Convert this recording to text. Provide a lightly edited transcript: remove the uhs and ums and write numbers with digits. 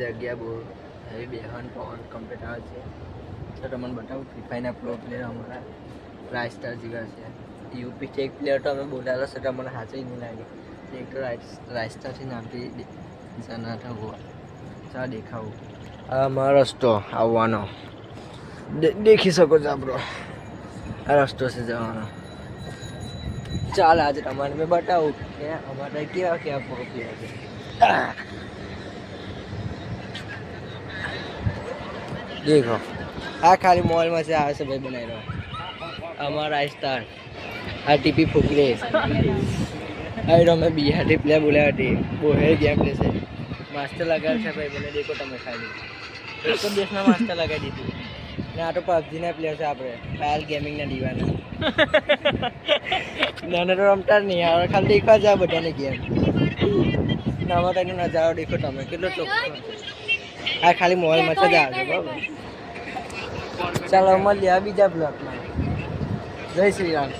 જગ્યા બહુ હવે બેહન પવન કમ્પ્લીટ આવે છે. તો તમને બતાવું ફ્રી ફાયરના પ્રો પ્લેયર અમારા રાઇસ સ્ટાર જેવા છે. યુપી એક પ્લેયર તો અમે બોલાવેલો છે તો મને સાચી નહીં લાગે. એક તો રાઇસ સ્ટારથી નામથી જનાતા હોવા ચા દેખાવું આ મારો રસ્તો આવવાનો દેખી શકો છો આપણો આ રસ્તો છે જવાનો. ચાલ આજે તમારે મેં બતાવું કે અમારે કેવા કેવા પ્રો પ્લેયર છે. દેખો આ ખાલી મોલમાં છે આવે છે ભાઈ બનાવી રહ્યો અમારા સ્ટાર આ ટીપી ફૂકરે આ રમે બિહારી પ્લેયર બોલ્યા હતી બોહેર ગેમ પ્લે છે માસ્ટર લગાવેલ છે ભાઈ મને દેખો તમે ખાલી એક જ દેશમાં માસ્ટર લગાવી દીધું ને આ તો પબજીના પ્લેયર છે આપણે પાયલ ગેમિંગના દીવાના નાને તો રમતા જ નહીં હવે ખાલી દેખવા જાય બધાને ગેમ નામાં તો એનો નજારો દેખો તમે કેટલો ચોખ્ખો આ ખાલી મોબાઈલમાં જ આવે બરાબર. ચાલો મળીએ બીજા બ્લોકમાં. જય શ્રી રામ.